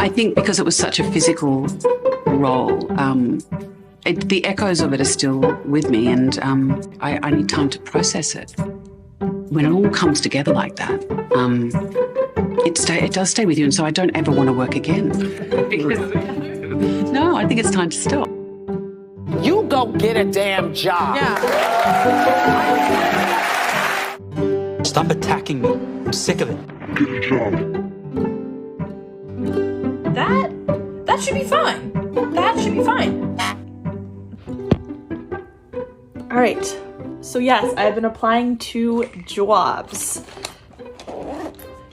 I think because it was such a physical role, the echoes of it are still with me, and I need time to process it. When it all comes together like that, it does stay with you, and so I don't ever want to work again. No, I think it's time to stop. You go get a damn job. Yeah. Stop attacking me. I'm sick of it. Get a job. That should be fine. That should be fine. All right. So yes, I've been applying to jobs.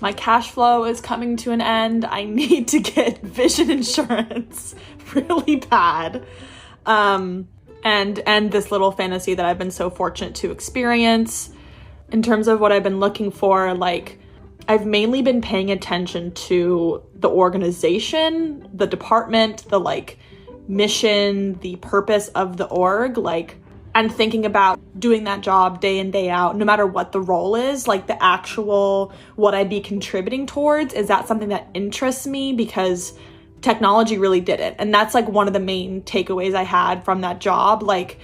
My cash flow is coming to an end. I need to get vision insurance really bad. And end this little fantasy that I've been so fortunate to experience. In terms of what I've been looking for, like, I've mainly been paying attention to the organization, the department, the like mission, the purpose of the org, like, and thinking about doing that job day in, day out, no matter what the role is, like the actual, what I'd be contributing towards. Is that something that interests me? Because technology really did it. And that's like one of the main takeaways I had from that job. Like,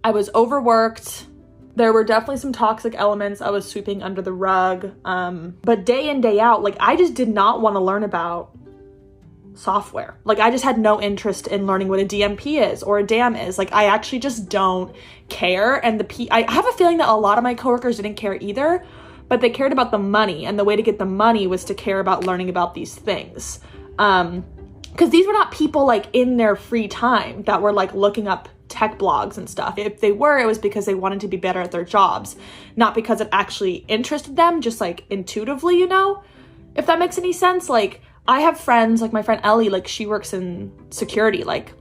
I was overworked. There were definitely some toxic elements I was sweeping under the rug. But day in, day out, like, I just did not want to learn about software. Like, I just had no interest in learning what a DMP is or a DAM is. Like, I actually just don't care. And I have a feeling that a lot of my coworkers didn't care either, but they cared about the money. And the way to get the money was to care about learning about these things. Because these were not people like in their free time that were like looking up tech blogs and stuff. If they were, it was because they wanted to be better at their jobs, not because it actually interested them, just like intuitively, you know, if that makes any sense. Like, I have friends, like my friend Ellie, like she works in security, like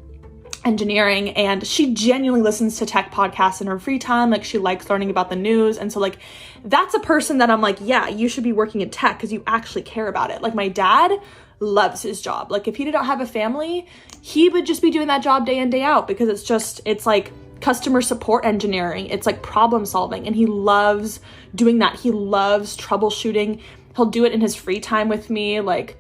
engineering, and she genuinely listens to tech podcasts in her free time. Like, she likes learning about the news. And so like, that's a person that I'm like, yeah, you should be working in tech because you actually care about it. Like, my dad loves his job. Like, if he didn't have a family, he would just be doing that job day in, day out, because it's like customer support engineering. It's like problem solving, and he loves doing that. He loves troubleshooting. He'll do it in his free time with me. Like,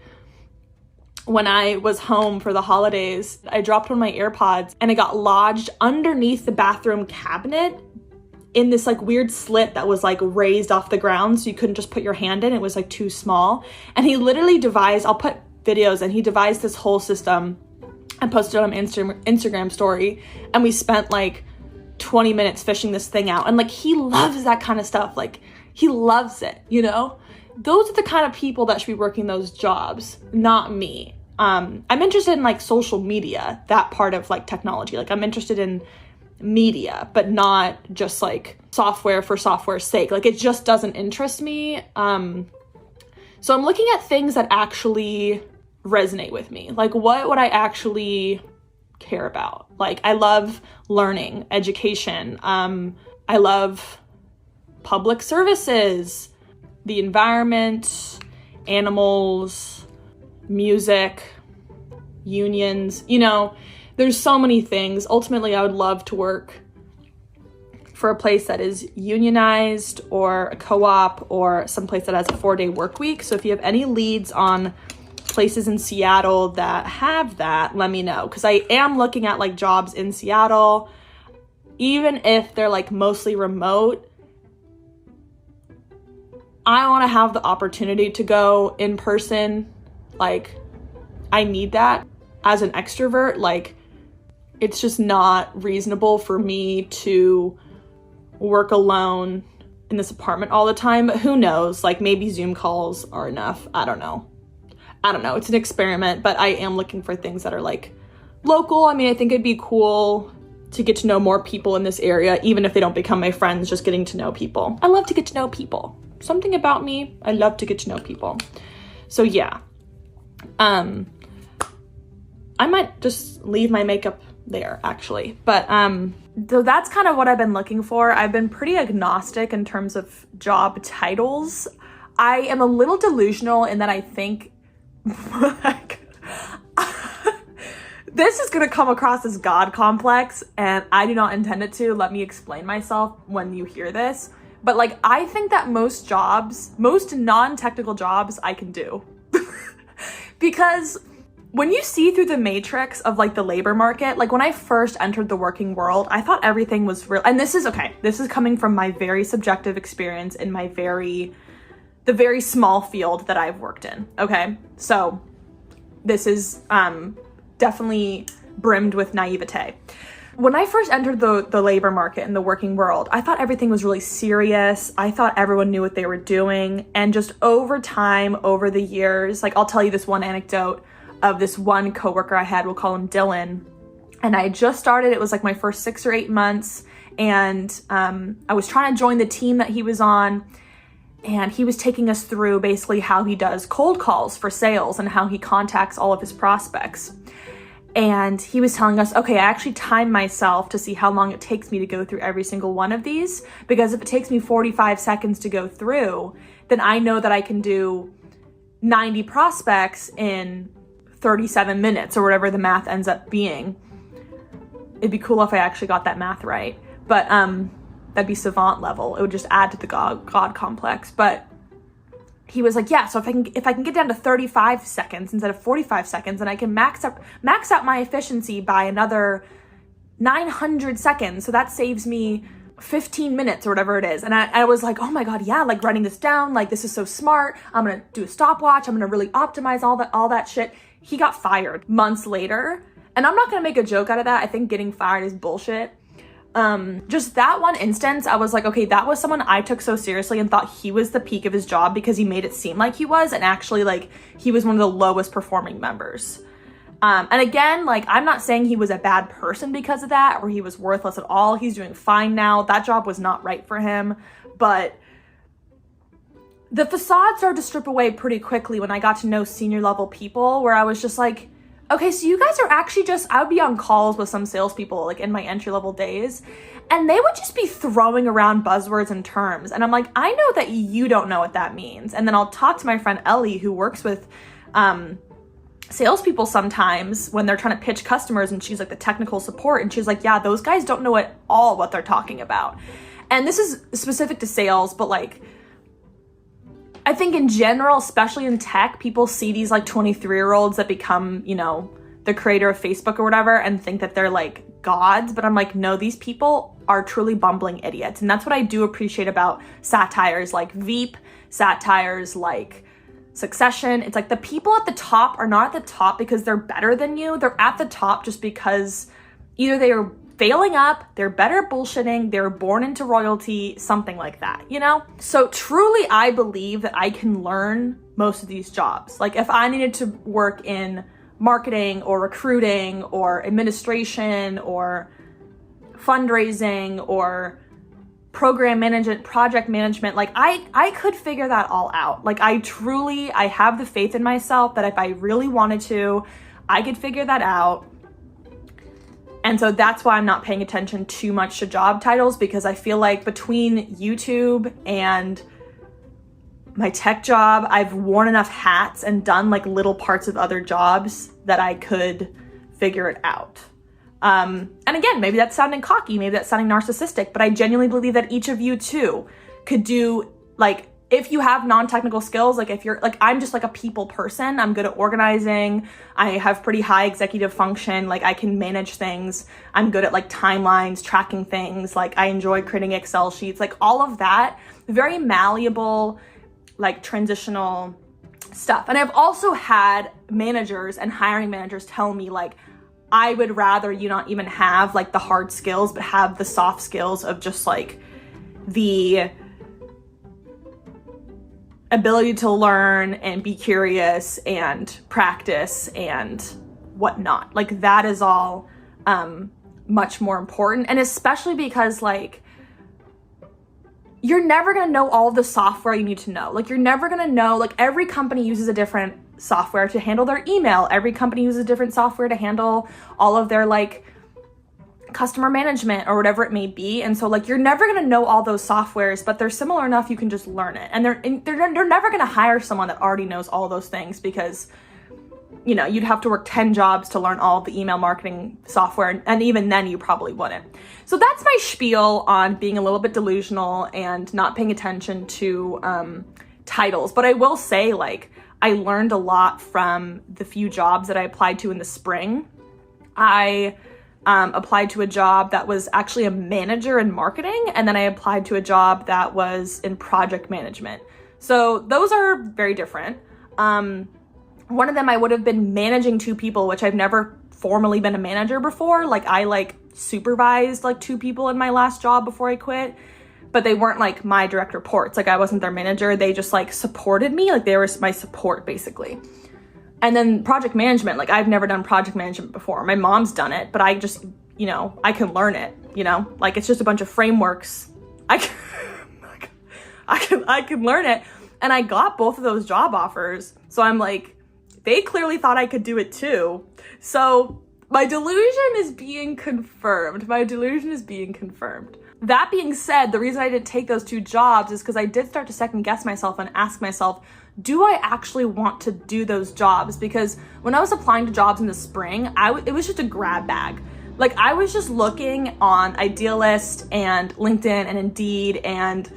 when I was home for the holidays, I dropped one of my AirPods and it got lodged underneath the bathroom cabinet in this like weird slit that was like raised off the ground, so you couldn't just put your hand in. It was like too small. And he literally devised, I'll put videos, and he devised this whole system and posted it on Instagram story. And we spent like 20 minutes fishing this thing out. And like, he loves that kind of stuff. Like, he loves it, you know? Those are the kind of people that should be working those jobs, not me. I'm interested in like social media, that part of like technology. Like, I'm interested in media, but not just like software for software's sake. Like, it just doesn't interest me. So I'm looking at things that actually resonate with me. Like, what would I actually care about? Like, I love learning, education. I love public services, the environment, animals, music, unions, you know, there's so many things. Ultimately, I would love to work for a place that is unionized, or a co-op, or someplace that has a 4-day work week. So if you have any leads on places in Seattle that have that, let me know. Because I am looking at like jobs in Seattle, even if they're like mostly remote. I want to have the opportunity to go in person. Like, I need that as an extrovert. Like, it's just not reasonable for me to work alone in this apartment all the time. But who knows? Like, maybe Zoom calls are enough. I don't know. It's an experiment, but I am looking for things that are like local. I mean, I think it'd be cool to get to know more people in this area, even if they don't become my friends, just getting to know people. I love to get to know people. Something about me, I love to get to know people. So yeah, I might just leave my makeup there actually. But so that's kind of what I've been looking for. I've been pretty agnostic in terms of job titles. I am a little delusional in that I think like, this is going to come across as God complex, and I do not intend it to. Let me explain myself when you hear this. But like, I think that most non-technical jobs I can do. Because when you see through the matrix of like the labor market, like when I first entered the working world, I thought everything was real. And this is coming from my very subjective experience in my the very small field that I've worked in. Okay. So this is definitely brimmed with naivete. When I first entered the labor market in the working world, I thought everything was really serious. I thought everyone knew what they were doing. And just over time, over the years, like I'll tell you this one anecdote of this one coworker I had, we'll call him Dylan. And I just started, it was like my first 6 or 8 months. And I was trying to join the team that he was on. And he was taking us through basically how he does cold calls for sales and how he contacts all of his prospects. And he was telling us, okay, I actually time myself to see how long it takes me to go through every single one of these. Because if it takes me 45 seconds to go through, then I know that I can do 90 prospects in 37 minutes or whatever the math ends up being. It'd be cool if I actually got that math right. But that'd be savant level. It would just add to the God complex. But he was like, yeah, so if I can get down to 35 seconds instead of 45 seconds, then I can max out my efficiency by another 900 seconds. So that saves me 15 minutes or whatever it is. And I was like, oh my God, yeah, like writing this down, like this is so smart. I'm going to do a stopwatch. I'm going to really optimize all that shit. He got fired months later. And I'm not going to make a joke out of that. I think getting fired is bullshit. Just that one instance, I was like, okay, that was someone I took so seriously and thought he was the peak of his job because he made it seem like he was, and actually like he was one of the lowest performing members. And again, like I'm not saying he was a bad person because of that or he was worthless at all. He's doing fine now. That job was not right for him, but the facade started to strip away pretty quickly when I got to know senior level people, where I was just like, okay, so you guys are actually I would be on calls with some salespeople like in my entry-level days, and they would just be throwing around buzzwords and terms. And I'm like, I know that you don't know what that means. And then I'll talk to my friend Ellie, who works with salespeople sometimes when they're trying to pitch customers, and she's like the technical support. And she's like, yeah, those guys don't know at all what they're talking about. And this is specific to sales, but like, I think in general, especially in tech, people see these like 23-year-olds that become, you know, the creator of Facebook or whatever and think that they're like gods. But I'm like, no, these people are truly bumbling idiots. And that's what I do appreciate about satires like Veep, satires like Succession. It's like the people at the top are not at the top because they're better than you. They're at the top just because either they are failing up, they're better at bullshitting, they were born into royalty, something like that, you know? So truly, I believe that I can learn most of these jobs. Like if I needed to work in marketing or recruiting or administration or fundraising or program management, project management, like I could figure that all out. Like I have the faith in myself that if I really wanted to, I could figure that out. And so that's why I'm not paying attention too much to job titles, because I feel like between YouTube and my tech job, I've worn enough hats and done like little parts of other jobs that I could figure it out. And again, maybe that's sounding cocky, maybe that's sounding narcissistic, but I genuinely believe that each of you too could do, like, if you have non-technical skills, like if you're like, I'm just like a people person, I'm good at organizing, I have pretty high executive function, like I can manage things, I'm good at like timelines, tracking things, like I enjoy creating Excel sheets, like all of that, very malleable, like transitional stuff. And I've also had managers and hiring managers tell me like, I would rather you not even have like the hard skills, but have the soft skills of just like the ability to learn and be curious and practice and whatnot. Like that is all much more important. And especially because like, you're never gonna know all of the software you need to know. Like you're never gonna know, like every company uses a different software to handle their email. Every company uses a different software to handle all of their like customer management or whatever it may be. And so like you're never going to know all those softwares, but they're similar enough you can just learn it. And they're never going to hire someone that already knows all those things, because you know, you'd have to work 10 jobs to learn all of the email marketing software, and even then you probably wouldn't. So that's my spiel on being a little bit delusional and not paying attention to titles. But I will say, like, I learned a lot from the few jobs that I applied to in the spring. I applied to a job that was actually a manager in marketing, and then I applied to a job that was in project management. So those are very different. One of them, I would have been managing 2 people, which I've never formally been a manager before. Like, I supervised 2 people in my last job before I quit, but they weren't my direct reports. I wasn't their manager. They just supported me. They were my support basically. And then project management, I've never done project management before. My mom's done it, but I just, I can learn it, it's just a bunch of frameworks. I can learn it. And I got both of those job offers. So I'm they clearly thought I could do it too. So my delusion is being confirmed. That being said, the reason I didn't take those 2 jobs is because I did start to second guess myself and ask myself, do I actually want to do those jobs? Because when I was applying to jobs in the spring, it was just a grab bag. I was just looking on Idealist and LinkedIn and Indeed and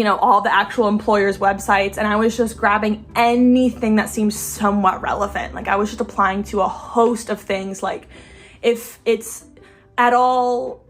all the actual employers' websites, and I was just grabbing anything that seemed somewhat relevant. I was just applying to a host of things. If it's at all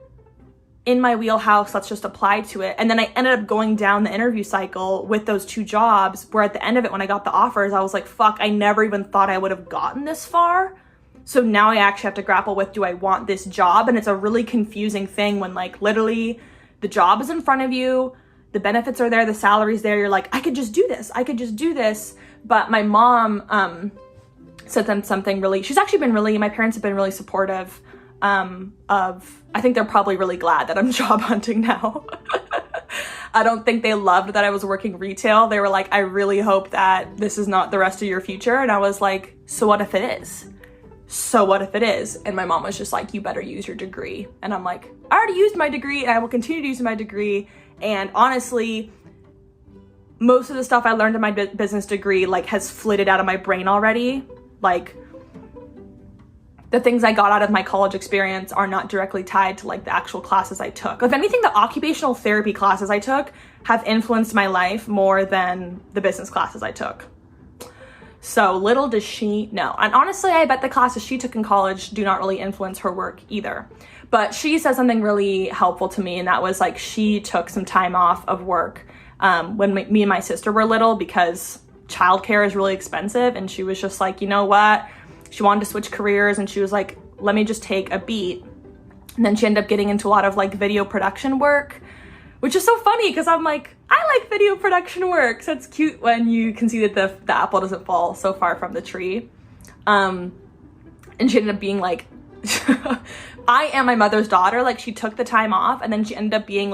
in my wheelhouse, let's just apply to it. And then I ended up going down the interview cycle with those 2 jobs, where at the end of it, when I got the offers, I was like, fuck, I never even thought I would have gotten this far. So now I actually have to grapple with, do I want this job? And it's a really confusing thing when literally the job is in front of you, the benefits are there, the salary's there. You're I could just do this. But my mom said something really, she's actually been my parents have been really supportive I think they're probably really glad that I'm job hunting now. I don't think they loved that I was working retail. They were I really hope that this is not the rest of your future. And I was so what if it is? And my mom was just you better use your degree. And I'm I already used my degree and I will continue to use my degree. And honestly, most of the stuff I learned in my business degree has flitted out of my brain already. The things I got out of my college experience are not directly tied to the actual classes I took. If anything, the occupational therapy classes I took have influenced my life more than the business classes I took. So little does she know. And honestly, I bet the classes she took in college do not really influence her work either. But she said something really helpful to me, and that was she took some time off of work when me and my sister were little, because childcare is really expensive. And she was just you know what? She wanted to switch careers, and she was let me just take a beat. And then she ended up getting into a lot of video production work, which is so funny because I'm I like video production work. So it's cute when you can see that the apple doesn't fall so far from the tree. And she ended up being I am my mother's daughter. She took the time off, and then she ended up being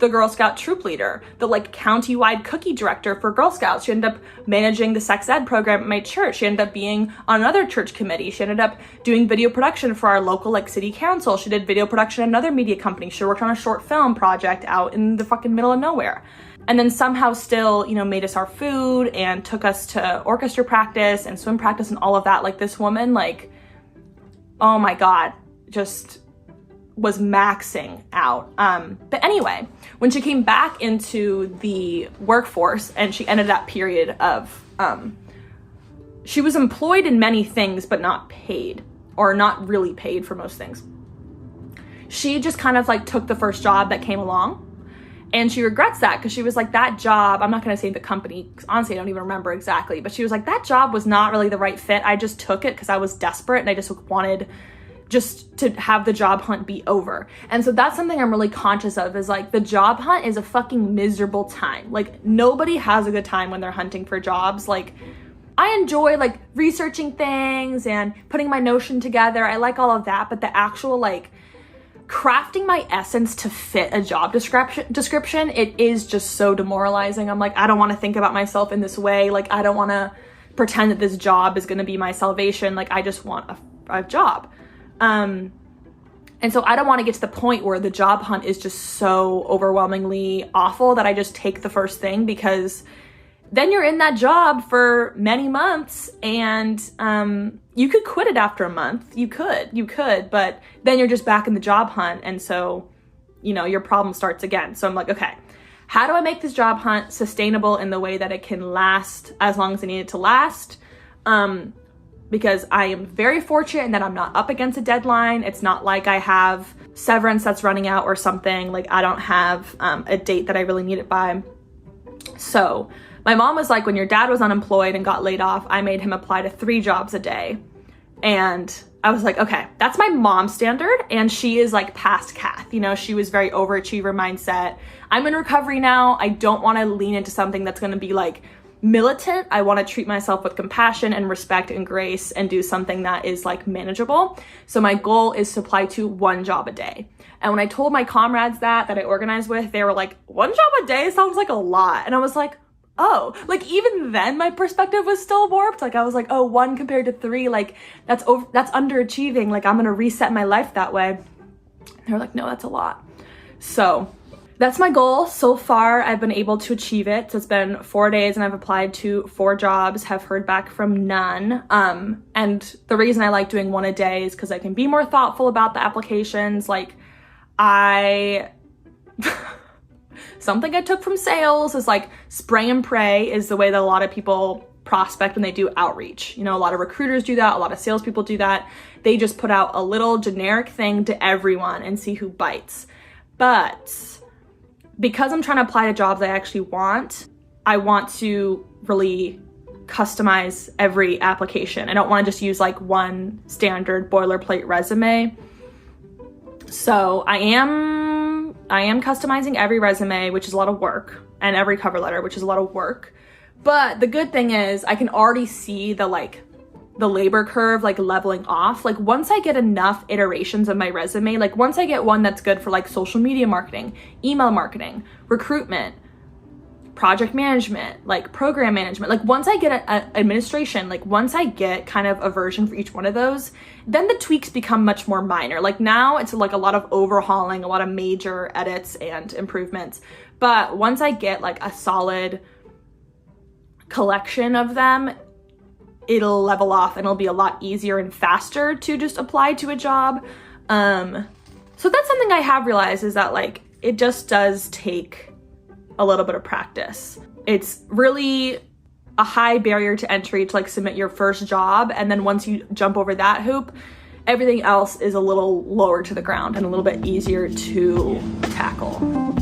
the Girl Scout troop leader, the county-wide cookie director for Girl Scouts. She ended up managing the sex ed program at my church. She ended up being on another church committee. She ended up doing video production for our local city council. She did video production at another media company. She worked on a short film project out in the fucking middle of nowhere. And then somehow still, made us our food and took us to orchestra practice and swim practice and all of that. This woman, oh my God, just was maxing out. But anyway, when she came back into the workforce and she ended that period of, she was employed in many things, but not paid, or not really paid for most things. She just kind of took the first job that came along, and she regrets that because she was that job, I'm not going to say the company, because honestly, I don't even remember exactly, but she was that job was not really the right fit. I just took it because I was desperate and I just wanted just to have the job hunt be over. And so that's something I'm really conscious of, is the job hunt is a fucking miserable time. Nobody has a good time when they're hunting for jobs. I enjoy researching things and putting my Notion together. I like all of that, but the actual crafting my essence to fit a job description, it is just so demoralizing. I'm I don't want to think about myself in this way. I don't want to pretend that this job is going to be my salvation. I just want a job. And so I don't want to get to the point where the job hunt is just so overwhelmingly awful that I just take the first thing, because then you're in that job for many months, and you could quit it after a month. You could, but then you're just back in the job hunt. And so, your problem starts again. So I'm okay, how do I make this job hunt sustainable in the way that it can last as long as I need it to last? Because I am very fortunate in that I'm not up against a deadline. It's not like I have severance that's running out or something. Like I don't have a date that I really need it by. So my mom was like, when your dad was unemployed and got laid off, I made him apply to 3 jobs a day. And I was like, okay, that's my mom's standard. And she is like past Kath, you know, she was very overachiever mindset. I'm in recovery now. I don't want to lean into something that's going to be like militant. I want to treat myself with compassion and respect and grace and do something that is like manageable. So my goal is to apply to 1 job a day. And when I told my comrades that I organized with, they were like, 1 job a day sounds like a lot. And I was like, oh, like even then my perspective was still warped. Like I was like, oh, 1 compared to 3, like that's underachieving. Like I'm going to reset my life that way. They were like, no, that's a lot. So that's my goal. So far, I've been able to achieve it. So it's been 4 days and I've applied to 4 jobs, have heard back from none. And the reason I like doing 1 a day is because I can be more thoughtful about the applications. Like something I took from sales is like spray and pray is the way that a lot of people prospect when they do outreach. You know, a lot of recruiters do that. A lot of salespeople do that. They just put out a little generic thing to everyone and see who bites. But because I'm trying to apply to jobs I actually want, I want to really customize every application. I don't want to just use like one standard boilerplate resume. So I am customizing every resume, which is a lot of work, and every cover letter, which is a lot of work. But the good thing is I can already see the labor curve like leveling off. Like once I get enough iterations of my resume, like once I get one that's good for like social media marketing, email marketing, recruitment, project management, like program management, like once I get administration, like once I get kind of a version for each one of those, then the tweaks become much more minor. Like now it's like a lot of overhauling, a lot of major edits and improvements. But once I get like a solid collection of them, it'll level off and it'll be a lot easier and faster to just apply to a job. So that's something I have realized is that like, it just does take a little bit of practice. It's really a high barrier to entry to like submit your first job. And then once you jump over that hoop, everything else is a little lower to the ground and a little bit easier to tackle.